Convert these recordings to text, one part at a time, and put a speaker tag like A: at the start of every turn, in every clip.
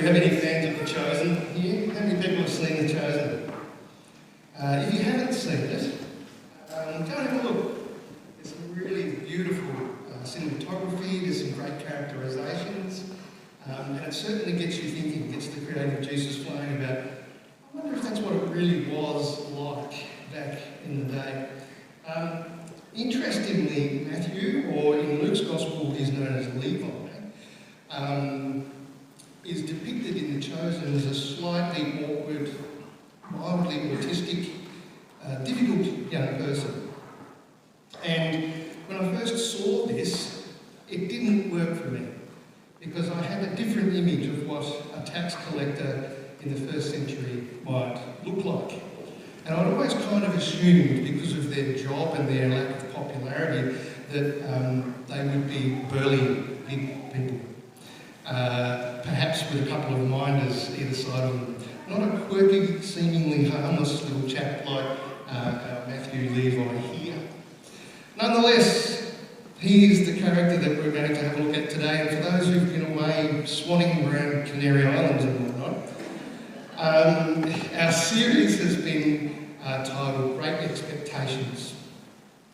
A: we have any fans of The Chosen here? How many people have seen The Chosen? If you haven't seen it, go and have a look. There's some really beautiful cinematography, there's some great characterizations, and it certainly gets you thinking, gets the creative juices flowing about, I wonder if that's what it really was like back in the day. Interestingly, Matthew, or in Luke's Gospel is known as Levi, is depicted in The Chosen as a slightly awkward, mildly autistic, difficult young person. And when I first saw this, it didn't work for me, because I had a different image of what a tax collector in the first century might look like. And I'd always kind of assumed, because of their job and their lack of popularity, that they would be burly, big people. Perhaps with a couple of minders either side of them. Not a quirky, seemingly harmless little chap like our Matthew Levi here. Nonetheless, he is the character that we're going to have a look at today. And for those who've been away swanning around Canary Islands and whatnot, our series has been titled Great Expectations.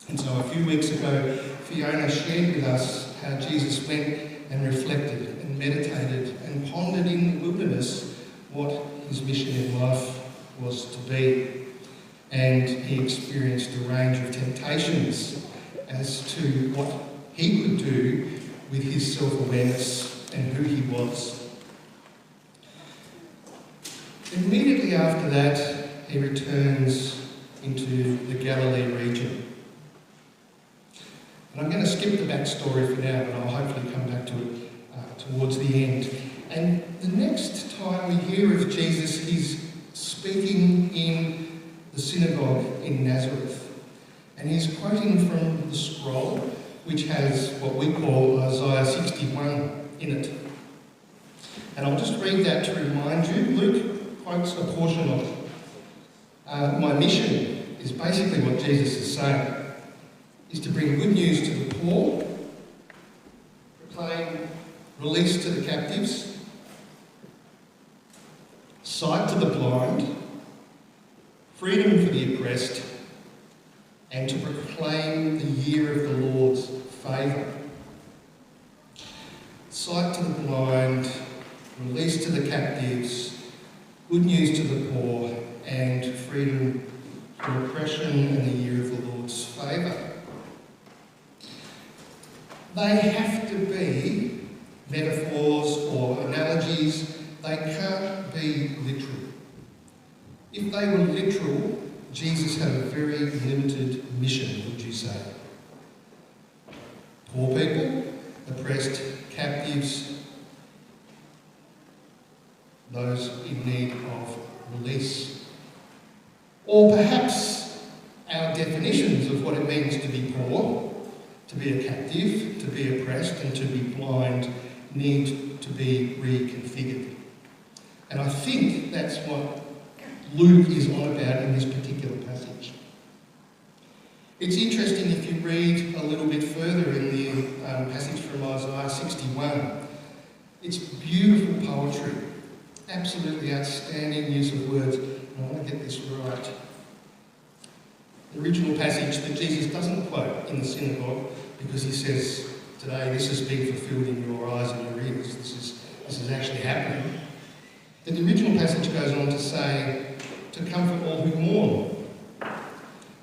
A: And so a few weeks ago, Fiona shared with us how Jesus went and reflected and meditated and pondered in the wilderness what his mission in life was to be. And he experienced a range of temptations as to what he could do with his self-awareness and who he was. Immediately after that, he returns into the Galilee region. And I'm going to skip the backstory for now, but I'll hopefully come back to it towards the end. And the next time we hear of Jesus, he's speaking in the synagogue in Nazareth. And he's quoting from the scroll, which has what we call Isaiah 61 in it. And I'll just read that to remind you. Luke quotes a portion of it. My mission is basically what Jesus is saying, is to bring good news to the poor, proclaim release to the captives, sight to the blind, freedom for the oppressed, and to proclaim the year of the Lord's favour. Sight to the blind, release to the captives, good news to the poor, and freedom from oppression and the year of the Lord's favour. They have to be metaphors or analogies. They can't be literal. If they were literal, Jesus had a very limited mission, would you say? Poor people, oppressed, captives, those in need of release. Or perhaps our definitions of what it means to be poor, to be a captive, to be oppressed, and to be blind need to be reconfigured. And I think that's what Luke is on about in this particular passage. It's interesting if you read a little bit further in the passage from Isaiah 61. It's beautiful poetry, absolutely outstanding use of words. And I want to get this right. The original passage that Jesus doesn't quote in the synagogue, because he says, today this is being fulfilled in your eyes and your ears. This is actually happening. But the original passage goes on to say, to comfort all who mourn,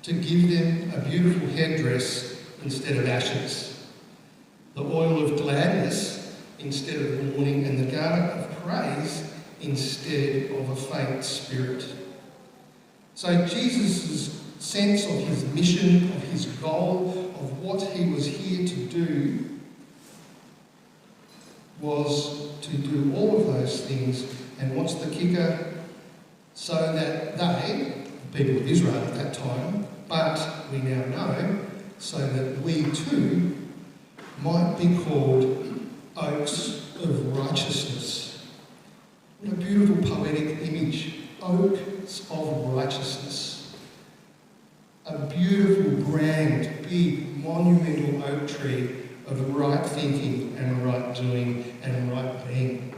A: to give them a beautiful headdress instead of ashes, the oil of gladness instead of mourning, and the garment of praise instead of a faint spirit. So Jesus' sense of his mission, of his goal, of what he was here to do, was to do all of those things. And what's the kicker? So that they, the people of Israel at that time, but we now know, so that we too might be called oaks of righteousness. What a beautiful poetic image. Oaks of righteousness. A beautiful, grand, big, monumental oak tree of right thinking and right doing and right being.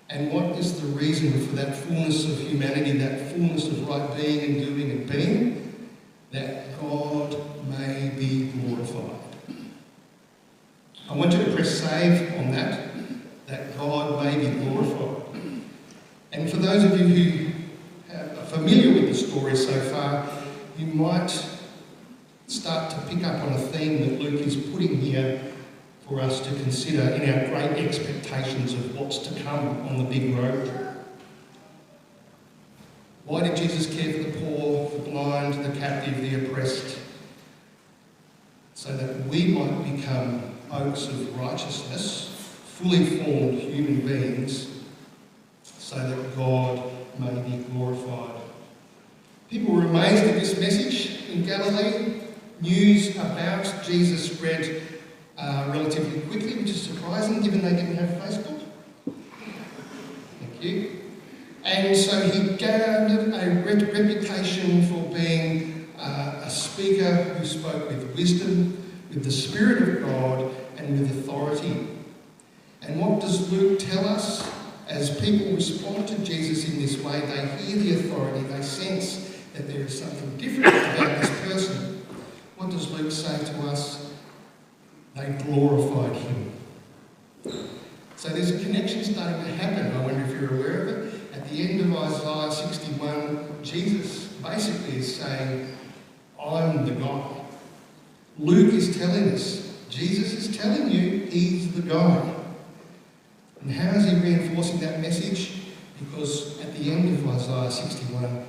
A: And what is the reason for that fullness of humanity, that fullness of right being and doing and being? That God may be glorified. I want you to press save on that God may be glorified. And for those of you who are familiar with the story so far, you might start to pick up on a theme that Luke is putting here for us to consider in our great expectations of what's to come on the big road. Why did Jesus care for the poor, the blind, the captive, the oppressed? So that we might become oaks of righteousness, fully formed human beings, so that God may be glorified. People were amazed at this message in Galilee. News about Jesus spread relatively quickly, which is surprising given they didn't have Facebook. Thank you. And so he garnered a reputation for being a speaker who spoke with wisdom, with the Spirit of God, and with authority. And what does Luke tell us? As people respond to Jesus in this way, they hear the authority, they sense that there is something different about this person. What does Luke say to us? They glorified him. So there's a connection starting to happen. I wonder if you're aware of it. At the end of Isaiah 61, Jesus basically is saying, I'm the guy. Luke is telling us, Jesus is telling you he's the guy. And how is he reinforcing that message? Because at the end of Isaiah 61,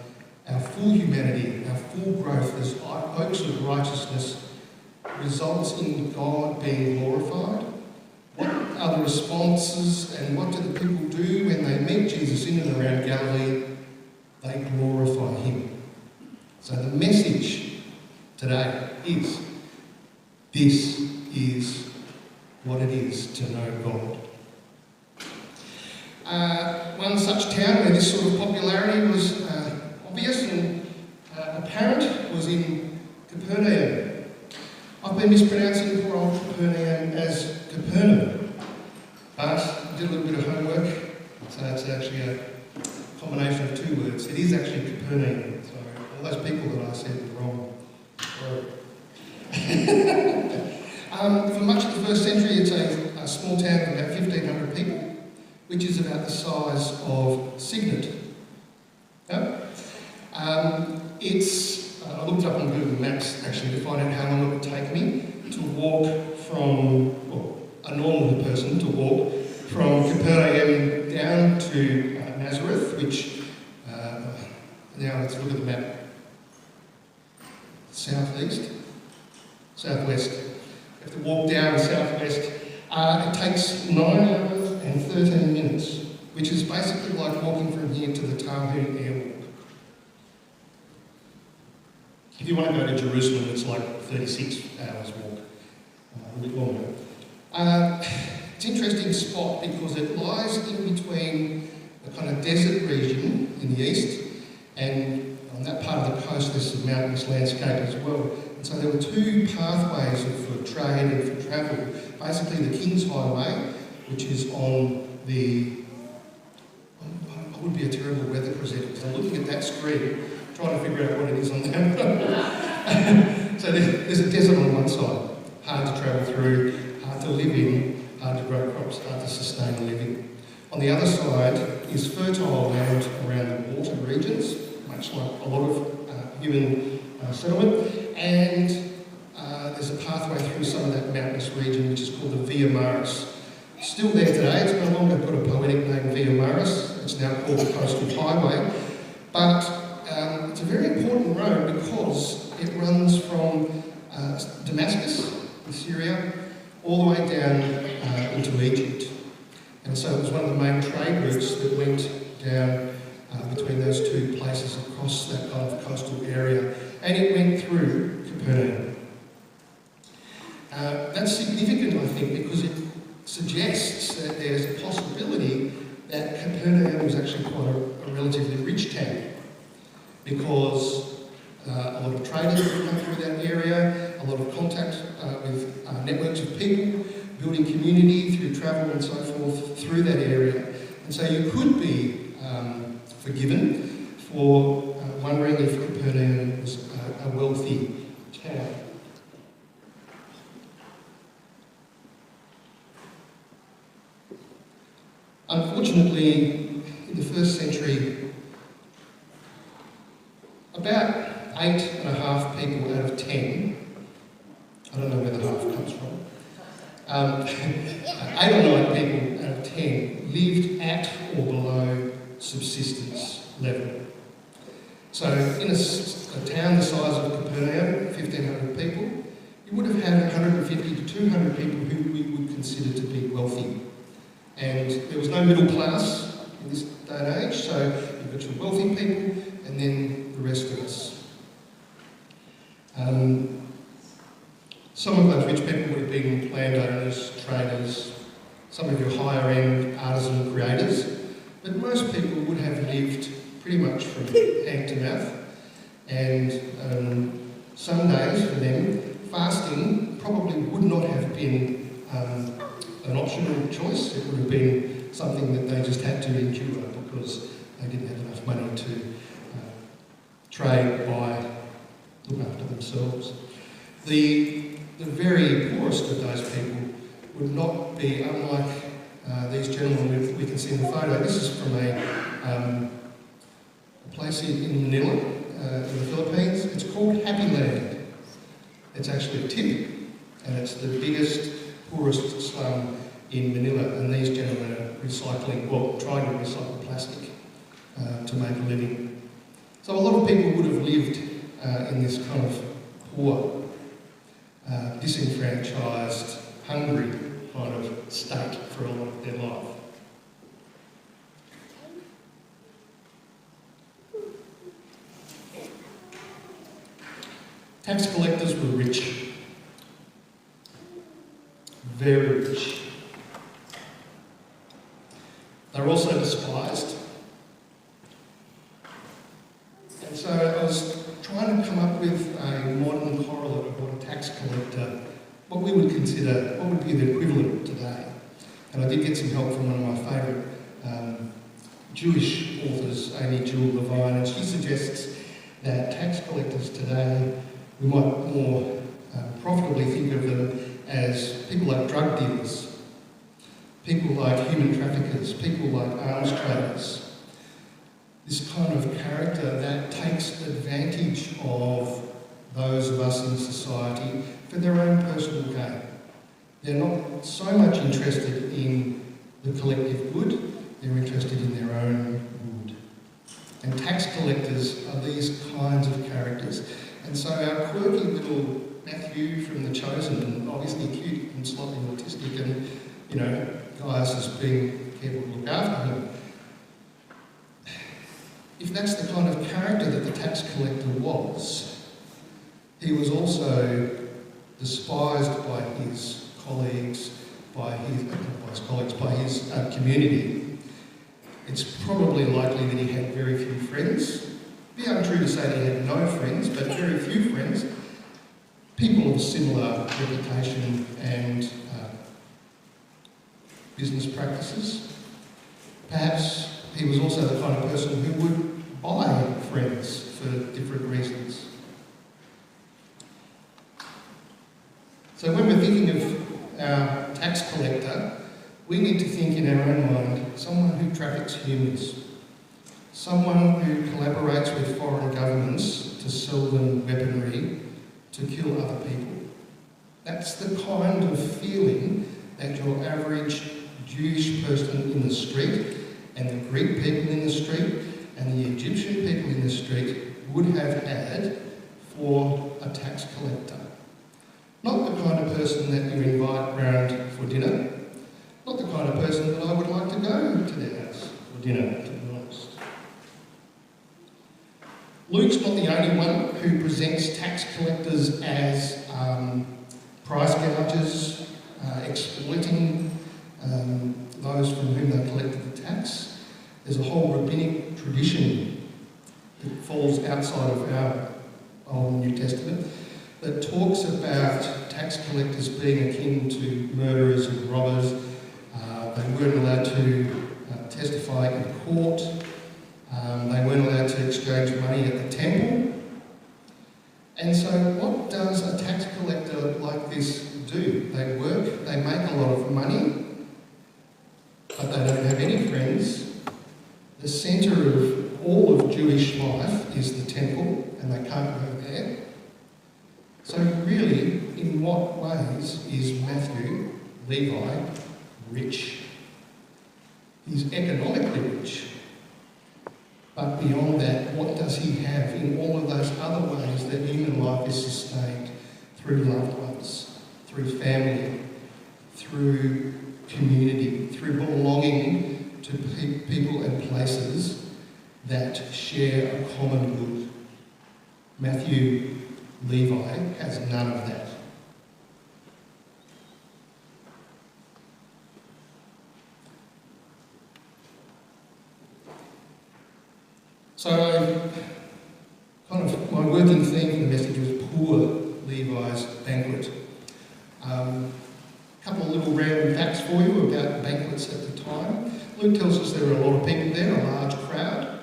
A: our full humanity, our full growth as oaks of righteousness results in God being glorified. What are the responses and what do the people do when they meet Jesus in and around Galilee? They glorify him. So the message today is, this is what it is to know God. One such town where this sort of popularity was obvious and apparent was in Capernaum. I've been mispronouncing poor old Capernaum as Capernaum, but I did a little bit of homework, so it's actually a combination of two words. It is actually Capernaum, so all those people that I said were wrong. For much of the first century, it's a small town of about 1,500 people, which is about the size of Signet. Yep. I looked up on Google Maps actually to find out how long it would take me to walk from, well, a normal person to walk from Capernaum down to Nazareth, which, now let's look at the map. Southwest. You have to walk down southwest. It takes 9 hours and 13 minutes, which is basically like walking from here to the Tahoe Airport. If you want to go to Jerusalem, it's like 36 hours walk, a bit longer. It's an interesting spot because it lies in between the kind of desert region in the east, and on that part of the coast there's some mountainous landscape as well. And so there were two pathways for trade and for travel. Basically the King's Highway, which is on the... I would be a terrible weather presenter because I'm looking at that screen trying to figure out what it is on that. So there's a desert on one side, hard to travel through, hard to live in, hard to grow crops, hard to sustain a living. On the other side is fertile land around the water regions, much like a lot of human settlement, and there's a pathway through some of that mountainous region which is called the Via Maris. Still there today, it's no longer got a poetic name, Via Maris, it's now called the Coastal Highway, but it's a very important road because it runs from Damascus in Syria all the way down into Egypt. And so it was one of the main trade routes that went down between those two places across that kind of coastal area, and it went through Capernaum. That's significant, I think, because it suggests that there's a possibility that Capernaum was actually quite a relatively rich town, because a lot of trading would come through that area, a lot of contact with networks of people, building community through travel and so forth through that area. And so you could be forgiven for wondering if Capernaum was a wealthy town. Unfortunately, in the first century, about 8.5 people out of 10, I don't know where the half comes from, 8 or 9 people out of 10 lived at or below subsistence level. So in a town the size of Capernaum, 1,500 people, you would have had 150 to 200 people who we would consider to be wealthy. And there was no middle class in this day and age, so you've got your wealthy people and then the rest of us. Some of those rich people would have been landowners, traders, some of your higher end artisan creators, but most people would have lived pretty much from hand to mouth, and some days for them, fasting probably would not have been an optional choice. It would have been something that they just had to endure because they didn't have enough money to trade, buy, look after themselves. The very poorest of those people would not be unlike these gentlemen we can see in the photo. This is from a place in Manila, in the Philippines. It's called Happy Land. It's actually a tip, and it's the biggest, poorest slum in Manila, and these gentlemen are recycling, well, trying to recycle plastic to make a living. So a lot of people would have lived in this kind of poor, disenfranchised, hungry kind of state for a lot of their life. Tax collectors were rich, very rich. They were also despised. And so I was trying to come up with a modern correlate of what a tax collector, what we would consider, what would be the equivalent today. And I did get some help from one of my favourite Jewish authors, Amy Jewel Levi, and she suggests that tax collectors today, we might more profitably think of them as people like drug dealers, people like human traffickers, people like arms traders. This kind of character that takes advantage of those of us in society for their own personal gain. They're not so much interested in the collective good, they're interested in their own good. And tax collectors are these kinds of characters. And so our quirky little Matthew from The Chosen, and obviously cute and slightly autistic, and, you know, Gaius is being careful to look after him. If that's the kind of character that the tax collector was, he was also despised by his colleagues, by his community. It's probably likely that he had very few friends. It'd be untrue to say that he had no friends, but very few friends. People of similar reputation and business practices. Perhaps he was also the kind of person who would buy friends for different reasons. So when we're thinking of our tax collector, we need to think in our own mind, someone who traffics humans, someone who collaborates with foreign governments to sell them weaponry to kill other people. That's the kind of feeling that your average Jewish person in the street, and the Greek people in the street, and the Egyptian people in the street would have had for a tax collector. Not the kind of person that you invite round for dinner, not the kind of person that I would like to go to their house for dinner, to be honest. Luke's not the only one who presents tax collectors as price gougers, exploiting those from whom they collected the tax. There's a whole rabbinic tradition that falls outside of our Old and New Testament that talks about tax collectors being akin to murderers and robbers. They weren't allowed to testify in court. They weren't allowed to exchange money at the temple. And so what does a tax collector like this do? They work, they make a lot of money, but they don't have any friends. The centre of all of Jewish life is the temple, and they can't go there. So really, in what ways is Matthew, Levi, rich? He's economically rich. But beyond that, what does he have in all of those other ways that human life is sustained through loved ones, through family, through community, through belonging to people and places that share a common good? Matthew, Levi has none of that. So, kind of my working theme for the message was poor Levi's banquet. A couple of little random facts for you about banquets at the time. Luke tells us there were a lot of people there, a large crowd.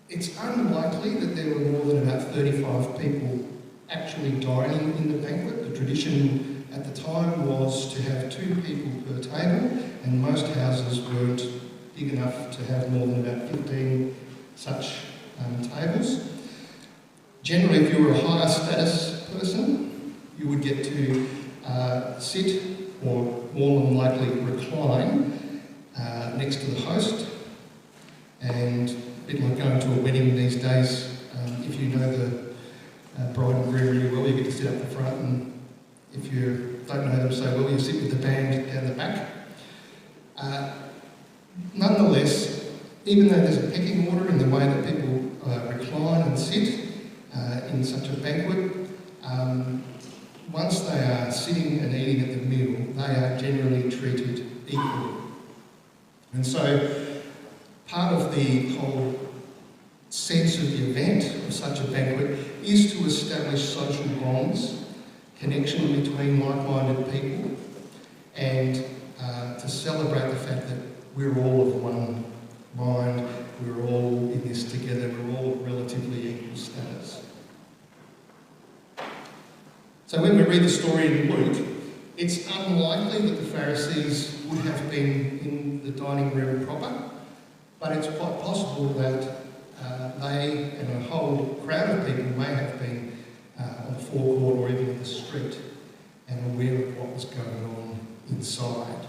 A: It's unlikely that there were more than about 35 people actually dining in the banquet. The tradition at the time was to have 2 people per table, and most houses weren't big enough to have more than about 15 such tables. Generally, if you were a higher status person, you would get to sit, or more than likely recline, next to the host. And a bit like going to a wedding these days, if you know the bride and groom really well, you get to sit up the front, and if you don't know them so well, you sit with the band down the back. Nonetheless, even though there's a pecking order in the way that people recline and sit in such a banquet, once they are sitting and eating at the meal, they are generally treated equally. And so part of the whole sense of the event of such a banquet is to establish social bonds, connection between like-minded people, and to celebrate the fact that we're all of one mind, we're all in this together, we're all relatively equal status. So when we read the story in Luke, it's unlikely that the Pharisees would have been in the dining room proper, but it's quite possible that they and a whole crowd of people may have been on the forecourt or even in the street and aware of what was going on inside.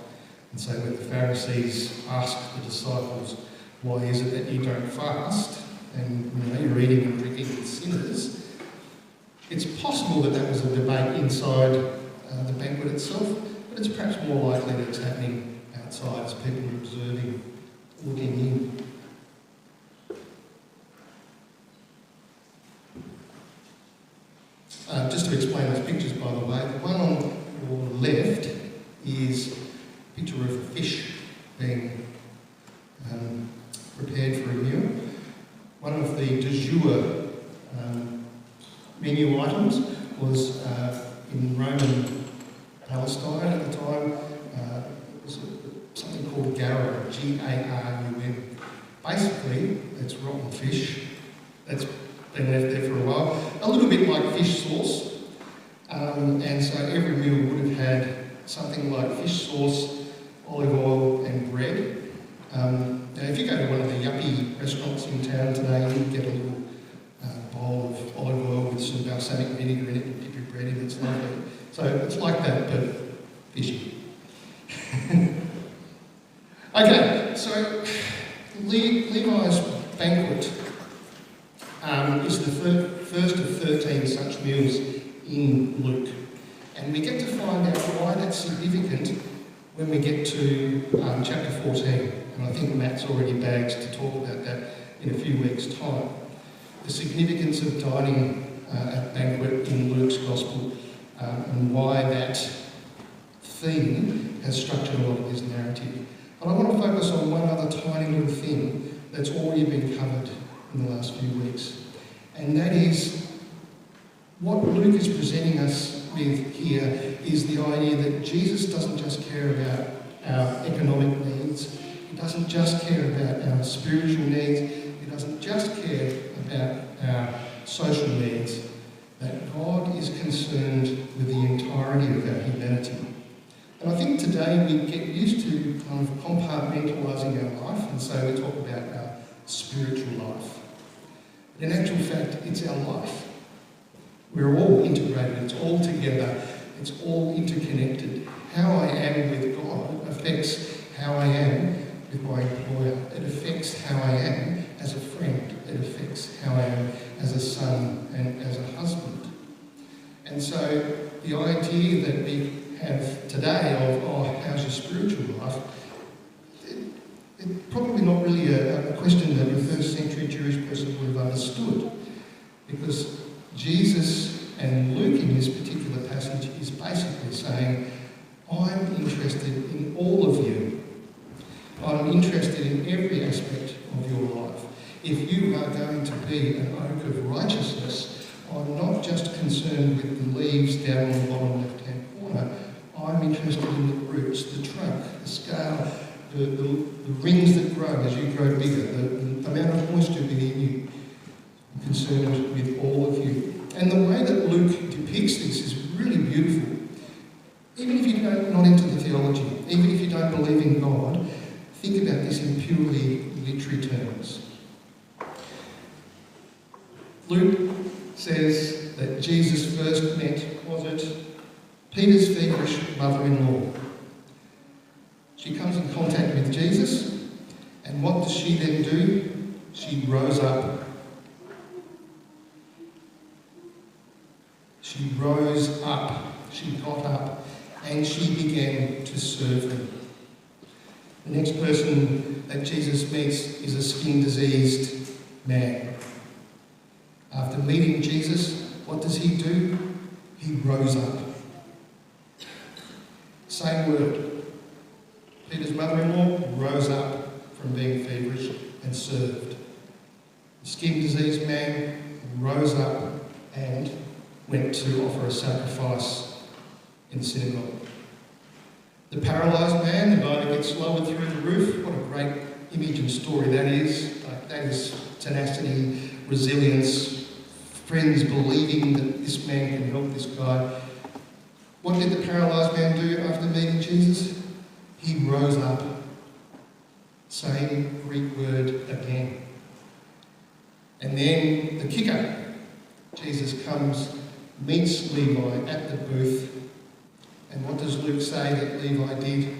A: And so when the Pharisees asked the disciples, why is it that you don't fast, and you're eating and drinking with sinners, it's possible that that was a debate inside the banquet itself, but it's perhaps more likely that it's happening outside as people are observing, looking in. Just to explain those pictures, by the way, the one on your left is a picture of a fish being prepared for a meal. One of the de jour menu items was in Roman Palestine at the time. It was something called garum, G-A-R-U-M. Basically, it's rotten fish that's been left there for a while. A little bit like fish sauce. And so every meal would have had something like fish sauce, olive oil and bread. Now if you go to one of the yuppie restaurants in town today, you get a little bowl of olive oil with some balsamic vinegar in it and dip your bread in. It's lovely. So it's like that, but fishy. Okay, so Levi's banquet is the first of 13 such meals in Luke. And we get to find out why that's significant when we get to chapter 14. And I think Matt's already bagged to talk about that in a few weeks' time. The significance of dining at banquet in Luke's Gospel and why that theme has structured a lot of his narrative. But I want to focus on one other tiny little thing that's already been covered in the last few weeks. And that is what Luke is presenting us with here is the idea that Jesus doesn't just care about our economic needs, He doesn't just care about our spiritual needs. He doesn't just care about our social needs. That God is concerned with the entirety of our humanity. And I think today we get used to kind of compartmentalising our life, and so we talk about our spiritual life. But in actual fact, it's our life. We're all integrated, it's all together, it's all interconnected. How I am with God affects how I am with my employer. It affects how I am as a friend. It affects how I am as a son and as a husband. And so the idea that we have today of, how's your spiritual life, it's probably not really a question that a first century Jewish person would have understood, because Jesus and Luke in this particular passage is basically saying, I'm interested in all of you. I'm interested in every aspect of your life. If you are going to be an oak of righteousness, I'm not just concerned with the leaves down on the bottom left-hand corner. I'm interested in the roots, the trunk, the scale, the rings that grow as you grow bigger, the amount of moisture within you. I'm concerned with all of you. And the way that Luke depicts this is really beautiful. Even if you're not into the theology, even if you don't believe in God, think about this in purely literary terms. Luke says that Jesus first met, was it, Peter's feverish mother-in-law. She comes in contact with Jesus, and what does she then do? She rose up. She rose up. She got up, and she began to serve him. The next person that Jesus meets is a skin-diseased man. After meeting Jesus, what does he do? He rose up. Same word. Peter's mother-in-law rose up from being feverish and served. The skin-diseased man rose up and went to offer a sacrifice in the synagogue. The paralysed man, the guy that gets lowered through the roof, what a great image and story that is. That is tenacity, resilience, friends believing that this man can help this guy. What did the paralysed man do after meeting Jesus? He rose up. Same Greek word again. And then the kicker. Jesus comes, meets Levi at the booth, and what does Luke say that Levi did?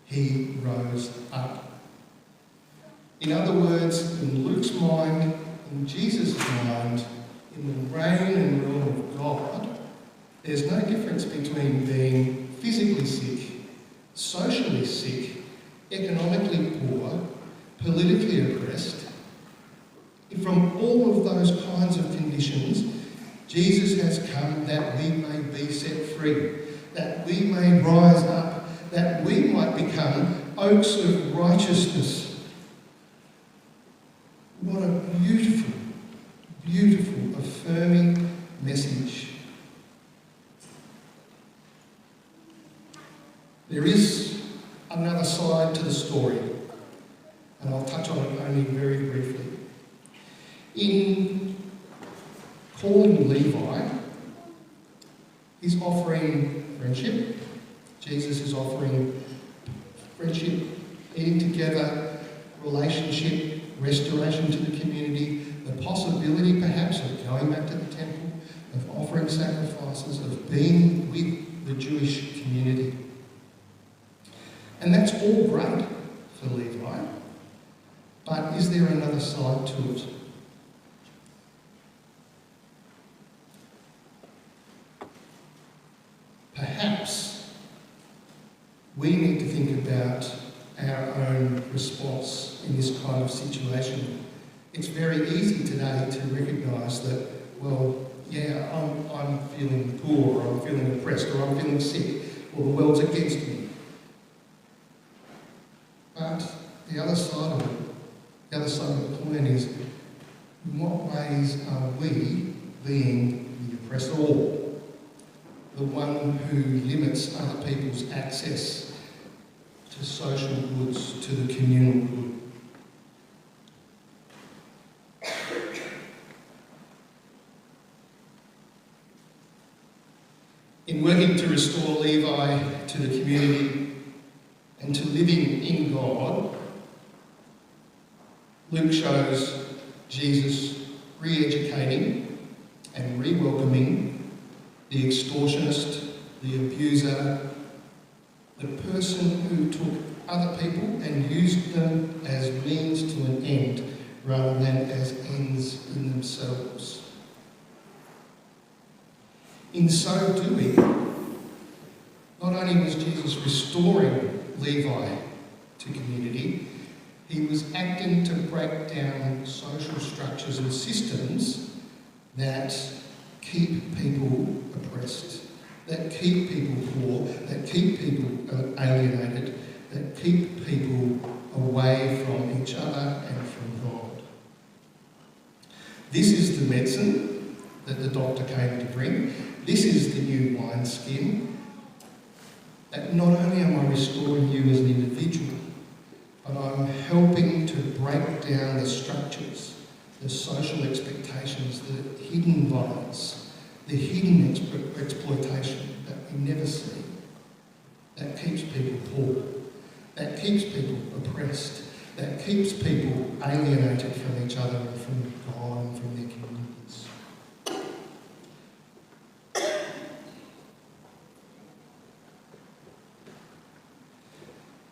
A: He rose up. In other words, in Luke's mind, in Jesus' mind, in the reign and rule of God, there's no difference between being physically sick, socially sick, economically poor, politically oppressed. From all of those kinds of conditions, Jesus has come that we may be set free, that we may rise up, that we might become oaks of righteousness. What a beautiful, beautiful, affirming message. There is another side to the story, and I'll touch on it only very briefly. In calling Levi, he's offering friendship. Jesus is offering friendship, eating together, relationship, restoration to the community, the possibility perhaps of going back to the temple, of offering sacrifices, of being with the Jewish community. And that's all great for Levi, but is there another side to it? Perhaps we need to think about our own response in this kind of situation. It's very easy today to recognise that, well, yeah, I'm feeling poor, or I'm feeling oppressed, or I'm feeling sick, or the world's against me. But the other side of it, the other side of the coin is, in what ways are we being the oppressor, the one who limits other people's access to social goods, to the communal good. In working to restore Levi to the community and to living in God, Luke shows Jesus re-educating and re-welcoming the extortionist, the abuser, the person who took other people and used them as means to an end rather than as ends in themselves. In so doing, not only was Jesus restoring Levi to community, he was acting to break down social structures and systems that keep people oppressed, that keep people poor, that keep people alienated, that keep people away from each other and from God. This is the medicine that the doctor came to bring. This is the new wineskin. That not only am I restoring you as an individual, but I'm helping to break down the structures, the social expectations, the hidden violence, the hidden exploitation that we never see, that keeps people poor, that keeps people oppressed, that keeps people alienated from each other and from God and from their communities.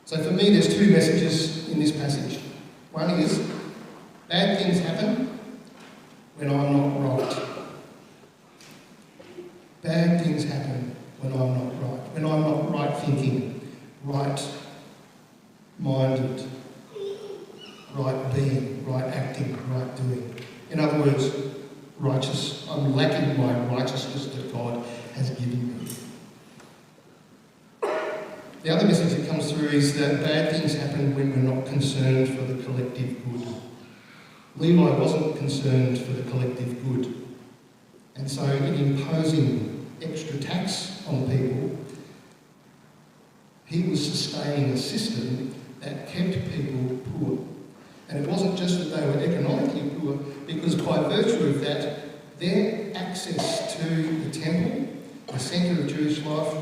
A: So for me, there's two messages in this passage. One is, bad things happen when I'm not right. Bad things happen when I'm not right. When I'm not right thinking, right minded, right being, right acting, right doing. In other words, righteous. I'm lacking my righteousness that God has given me. The other message that comes through is that bad things happen when we're not concerned for the collective good. Levi wasn't concerned for the collective good. And so in imposing extra tax on people, he was sustaining a system that kept people poor. And it wasn't just that they were economically poor, because by virtue of that, their access to the temple, the centre of Jewish life,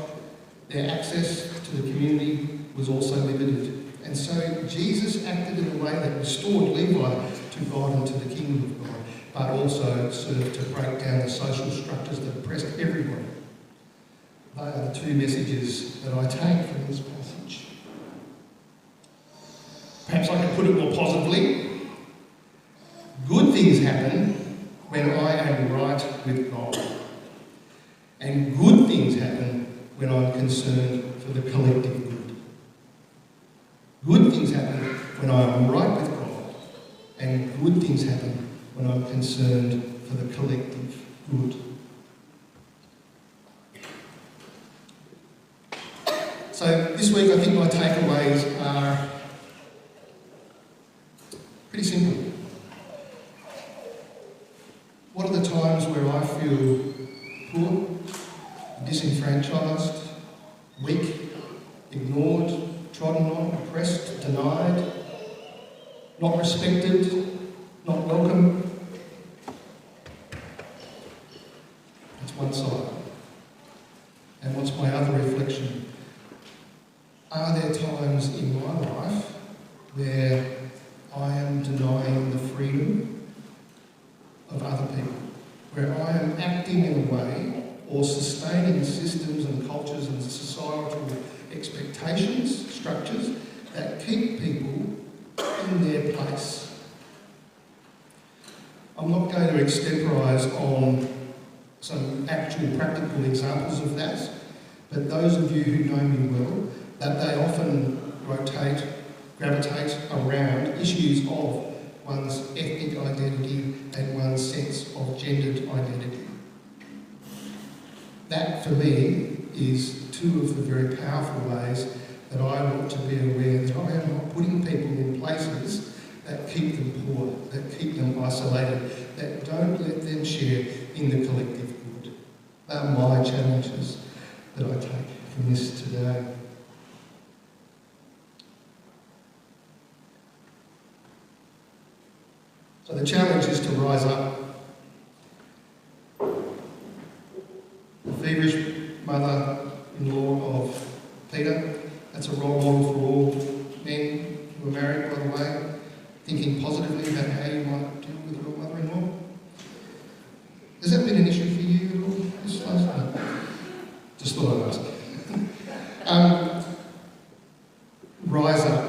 A: their access to the community was also limited. And so Jesus acted in a way that restored Levi to God and to the kingdom of God, but also served to break down the social structures that oppressed everyone. They are the two messages that I take from this passage. Perhaps I can put it more positively. Good things happen when I am right with God. And good things happen when I'm concerned for the collective good. Good things happen when I'm right with God. And good things happen when I'm concerned for the collective good. So this week I think my takeaways are pretty simple. What are the times where I feel poor, disenfranchised, weak, ignored, trodden on, oppressed, denied, not respected, not welcome? That's one side. And what's my other reflection? Are there times in my life where I am denying the freedom of other people, where I am acting in a way or sustaining systems and cultures and societal expectations, structures that keep people in their place? I'm not going to extemporise on some actual practical examples of that, but those of you who know me well, that they often gravitate around issues of one's ethnic identity and one's sense of gendered identity. That, for me, is two of the very powerful ways that I want to be aware that I am not putting people in places that keep them poor, that keep them isolated, that don't let them share in the collective good. They are my challenges that I take from this today. So the challenge is to rise up. The feverish mother-in-law of Peter, that's a role model for all men who are married, by the way, thinking positively about how you might deal with your mother-in-law. Has that been an issue for you at all this last night? Just thought I'd ask. Rise up.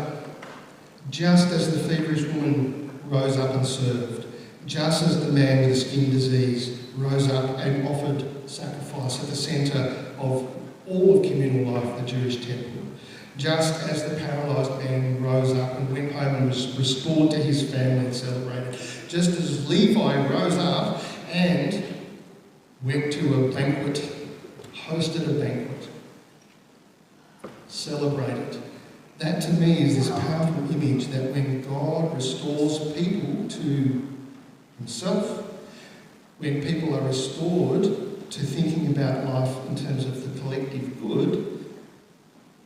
A: Just as the feverish woman rose up and served, just as the man with the skin disease rose up and offered sacrifice at the centre of all of communal life, the Jewish temple, just as the paralysed man rose up and went home and was restored to his family and celebrated, just as Levi rose up and went to a banquet, hosted a banquet, celebrated. That to me is this powerful image that when God restores people to himself, when people are restored to thinking about life in terms of the collective good,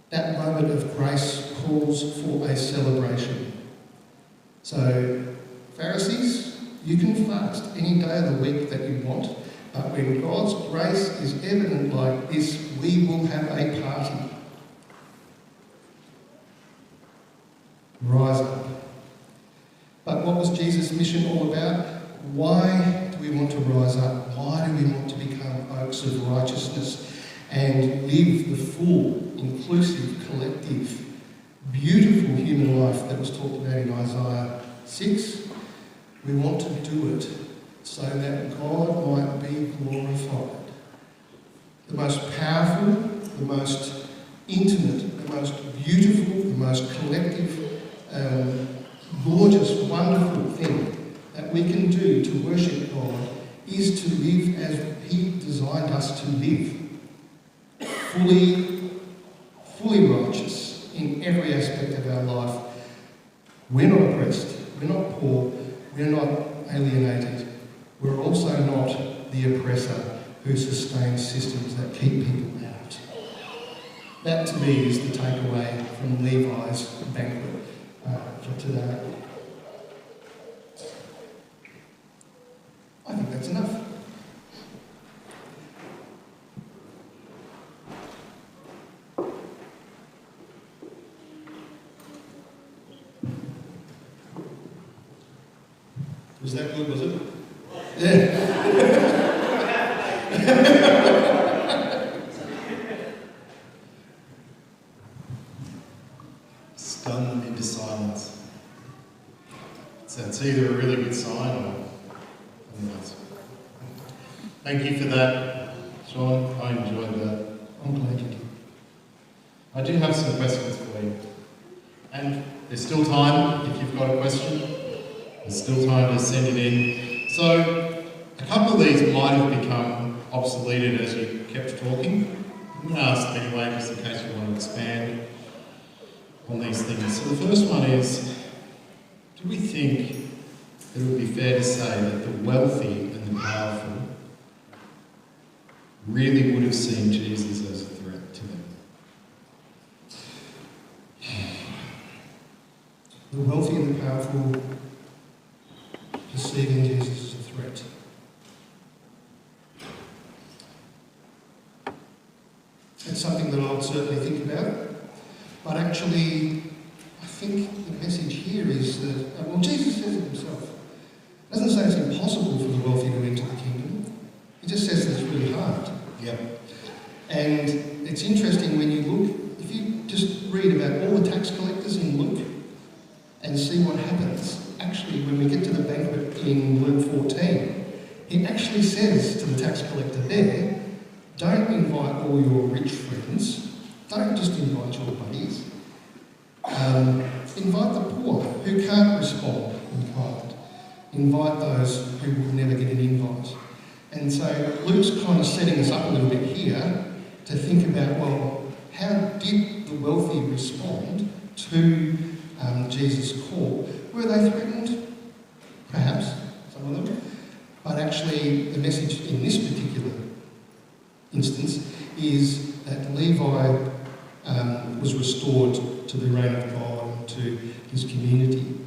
A: that moment of grace calls for a celebration. So, Pharisees, you can fast any day of the week that you want, but when God's grace is evident like this, we will have a party. Rise up. But what was Jesus' mission all about? Why do we want to rise up? Why do we want to become oaks of righteousness and live the full, inclusive, collective, beautiful human life that was talked about in Isaiah 6? We want to do it so that God might be glorified. The most powerful, the most intimate, the most beautiful, the most collective, gorgeous, wonderful thing that we can do to worship God is to live as he designed us to live. Fully righteous in every aspect of our life. We're not oppressed, we're not poor, we're not alienated. We're also not the oppressor who sustains systems that keep people out. That to me is the takeaway from Levi's banquet for today. I think that's enough. Was that good, was it? Yeah.
B: Stunned into silence. So it's either a really good sign or something else. Thank you for that, Sean. I enjoyed that.
A: I'm glad you did.
B: I do have some questions for you. And there's still time if you've got a question. There's still time to send it in. So, a couple of these might have become obsoleted as you kept talking. I'm going to ask them anyway, just in case you want to expand on these things. So the first one is, do we think it would be fair to say that the wealthy and the powerful really would have seen Jesus as a threat to them?
A: The wealthy and the powerful perceiving Jesus as a threat. It's something that I would certainly think about. But actually, I think the message here is that, well, Jesus says it himself. It doesn't say it's impossible for the wealthy to enter the kingdom. He just says that it's really hard.
B: Yep.
A: And it's interesting when you look, if you just read about all the tax collectors in Luke and see what happens. Actually, when we get to the banquet in Luke 14, he actually says to the tax collector there, don't invite all your rich friends. Don't just invite your buddies. Invite the poor who can't respond in kind. Invite those who will never get an invite. And so Luke's kind of setting us up a little bit here to think about, well, how did the wealthy respond to Jesus' call? Were they threatened? Perhaps, some of them. But actually, the message in this particular instance is that Levi was restored to the reign of God and to his community.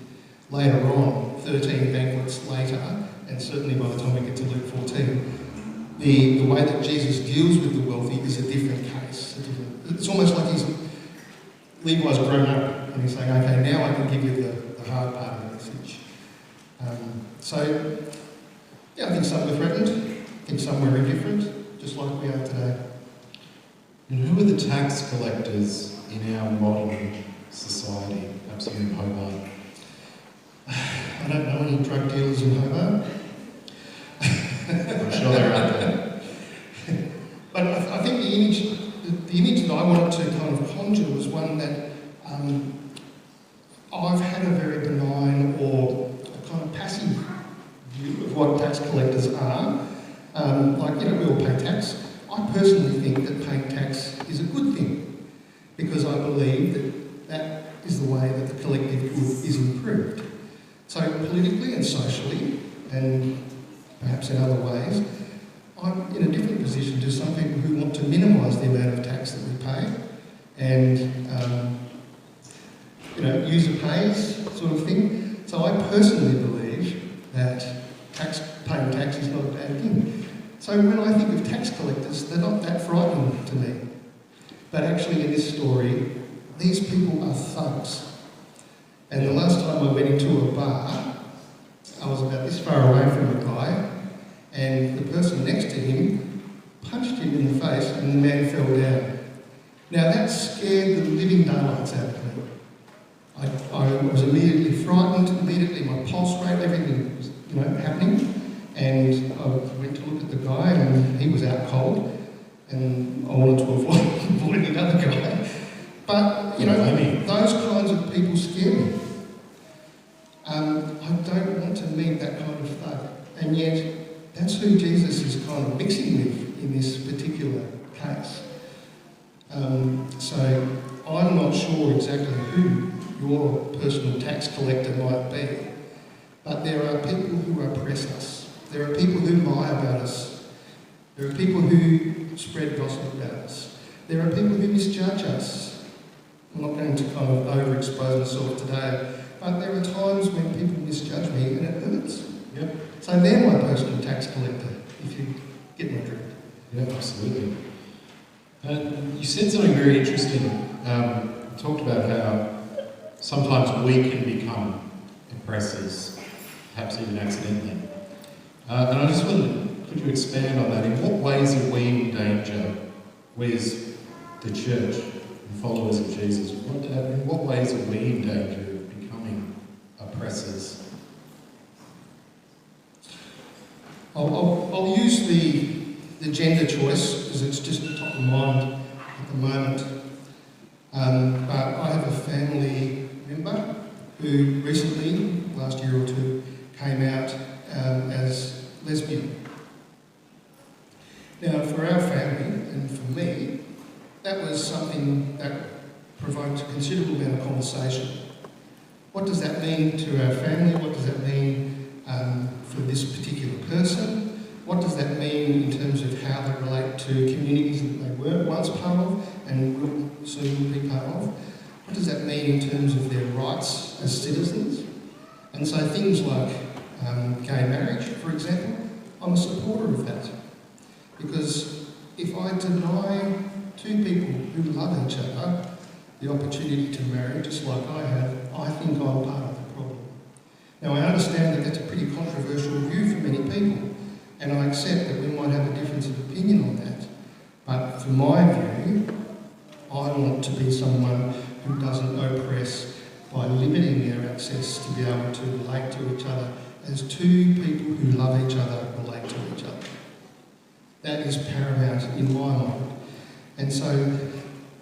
A: later on, 13 banquets later, and certainly by the time we get to Luke 14, the way that Jesus deals with the wealthy is a different case. It's almost like Levi's grown up and he's saying, okay, now I can give you the hard part of the message. I think some were threatened, I think some were indifferent, just like we are today.
B: And who are the tax collectors in our modern society, perhaps here in Hobart?
A: I don't know any drug dealers in Hobart.
B: I'm sure they're out there.
A: But I think the image that I wanted to kind of conjure was one that I've had a very benign or a kind of passive view of what tax collectors are. We all pay tax. I personally think that paying tax is a good thing because I believe that is the way that the collective good is improved. So politically and socially, and perhaps in other ways, I'm in a different position to some people who want to minimise the amount of tax that we pay and, user pays sort of thing. So I personally believe that paying tax is not a bad thing. So when I think of tax collectors, they're not that frightening to me. But actually in this story, these people are thugs. And the last time I went into a bar, I was about this far away from the guy, and the person next to him punched him in the face and the man fell down. Now that scared the living daylights out of me. I was immediately frightened, my pulse rate, everything was happening. And I went to look at the guy and he was out cold and I wanted to avoid another guy. But, those kinds of people scare me. I don't want to meet that kind of thug. And yet, that's who Jesus is kind of mixing with in this particular case. So I'm not sure exactly who your personal tax collector might be, but there are people who oppress us. There are people who lie about us. There are people who spread gossip about us. There are people who misjudge us. I'm not going to kind of overexpose myself today, but there are times when people misjudge me and it hurts.
B: Yep.
A: So they're my personal tax collector, if you get my drift.
B: Yeah, absolutely. And you said something very interesting. You talked about how sometimes we can become oppressors, perhaps even accidentally. And I just wondered, could you expand on that? In what ways are we in danger, we as the church and followers of Jesus? In what ways are we in danger of becoming oppressors?
A: I'll use the gender choice because it's just top of mind at the moment. But I have a family member who recently, last year or two, came out as lesbian. Now, for our family and for me, that was something that provoked a considerable amount of conversation. What does that mean to our family? What does that mean for this particular person? What does that mean in terms of how they relate to communities that they were once part of and will soon be part of? What does that mean in terms of their rights as citizens? And so things like gay marriage, for example, I'm a supporter of that. Because if I deny two people who love each other the opportunity to marry, just like I have, I think I'm part of the problem. Now, I understand that that's a pretty controversial view for many people, and I accept that we might have a difference of opinion on that. But from my view, I want to be someone who doesn't oppress by limiting their access to be able to relate to each other as two people who love each other relate to each other. That is paramount in my mind. And so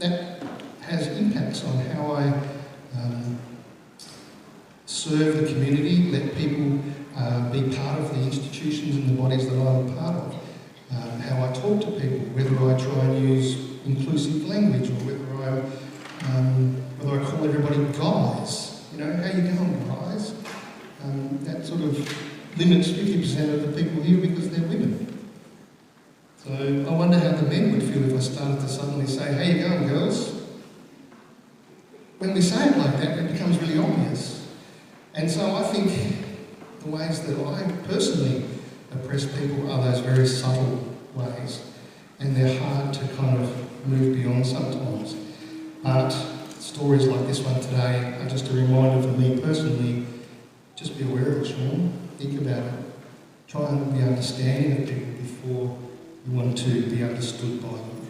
A: that has impacts on how I serve the community, let people be part of the institutions and the bodies that I'm a part of, how I talk to people, whether I try and use inclusive language or whether I call everybody guys. How you going, guys? That sort of limits 50% of the people here because they're women. So I wonder how the men would feel if I started to suddenly say, "How you going, girls?" When we say it like that, it becomes really obvious. And so I think the ways that I personally oppress people are those very subtle ways, and they're hard to kind of move beyond sometimes. But stories like this one today are just a reminder for me personally, just be aware of it, Sean. Think about it. Try and be understanding of people before you want to be understood by them.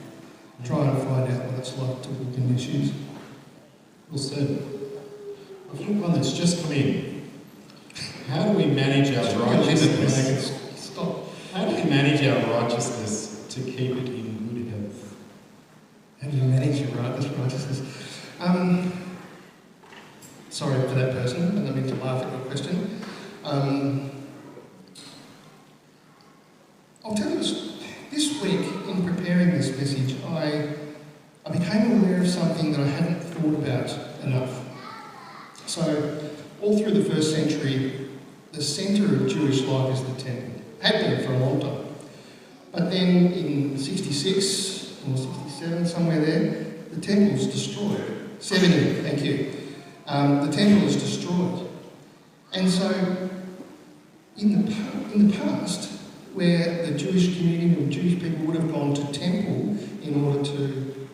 A: Try and find out what it's like to look in their shoes.
B: Well said. I've got one that's just come in. How do we manage our righteousness?
A: Stop.
B: How do we manage our righteousness to keep it in good health?
A: How do you manage your righteousness? Sorry for that person, I don't mean to laugh at your question. I'll tell you this week, in preparing this message, I became aware of something that I hadn't thought about enough. So, all through the first century, the centre of Jewish life is the temple. Had been for a long time. But then in 66 or 67, somewhere there, the temple was destroyed. 70, thank you. The temple was destroyed. And so, in the past, where the Jewish community or Jewish people would have gone to temple in order to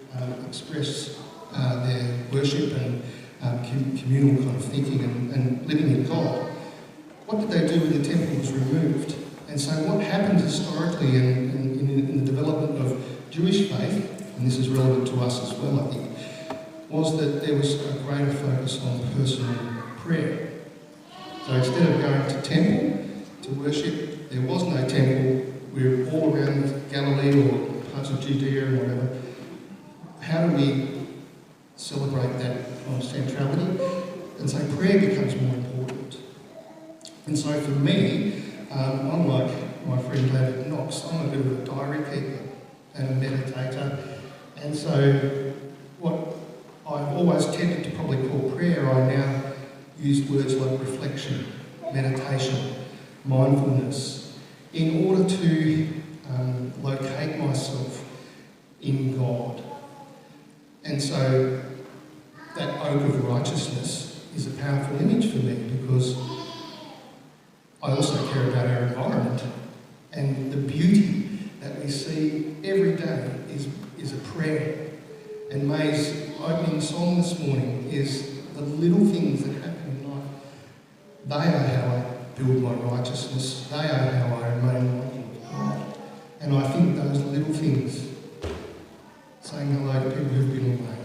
A: express their worship and communal kind of thinking and living in God, what did they do when the temple was removed? And so what happened historically in the development of Jewish faith, and this is relevant to us as well, I think, was that there was a greater focus on personal prayer. So instead of going to temple to worship, there was no temple. We were all around Galilee or parts of Judea and whatever. How do we celebrate that kind of centrality? And so prayer becomes more important. And so for me, unlike my friend David Knox, I'm a bit of a diary keeper and a meditator. And so what I've always tended to probably call prayer, I now use words like reflection, meditation, mindfulness, in order to locate myself in God. And so that oak of righteousness is a powerful image for me because I also care about our environment, and the beauty that we see every day is a prayer. And May's opening song this morning is the little things that happen in life. They are how I build my righteousness. They are how I remain mindful of God. And I think those little things, saying hello to people who've been away,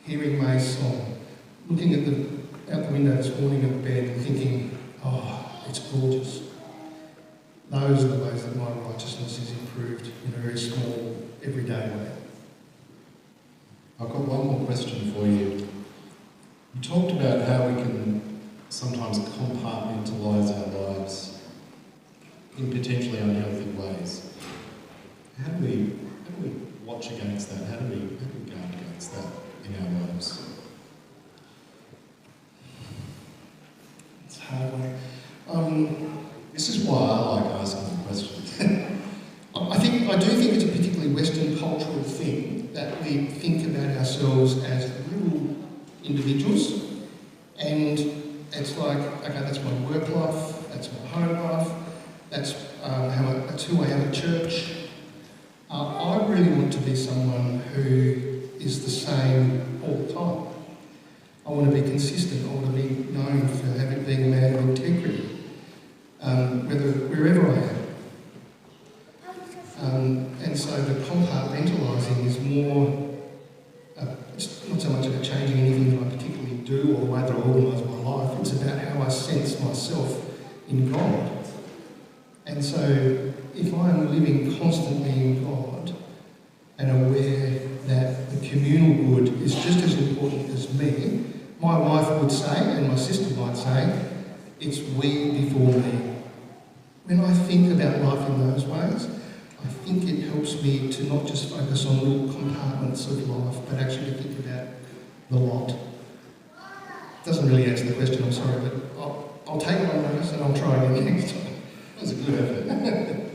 A: hearing May's song, looking out the window this morning in bed and thinking, oh, it's gorgeous. Those are the ways that my righteousness is improved in a very small, everyday way.
B: I've got one more question for you. You talked about how we can sometimes compartmentalise our lives in potentially unhealthy ways. How do we watch against that? How do we guard against that in our lives?
A: It's a hard way.
B: This is why I like asking the questions.
A: I do think it's a particularly Western cultural thing that we think about ourselves as little individuals, and it's like, okay, that's my work life, that's my home life, that's who I am at church. I really want to be someone who is the same all the time. I want to be consistent. I want to be known for being a man of integrity, wherever I am. And so the compartmentalising is more, it's not so much about changing anything that I particularly do or the way that I organise my life, it's about how I sense myself in God. And so if I am living constantly in God and aware that the communal good is just as important as me, my wife would say, and my sister might say, it's we before me. When I think about life in those ways, I think it helps me to not just focus on little compartments of life, but actually to think about the lot. Doesn't really answer the question, I'm sorry, but I'll take my notice and I'll try again next time.
B: That was a good effort.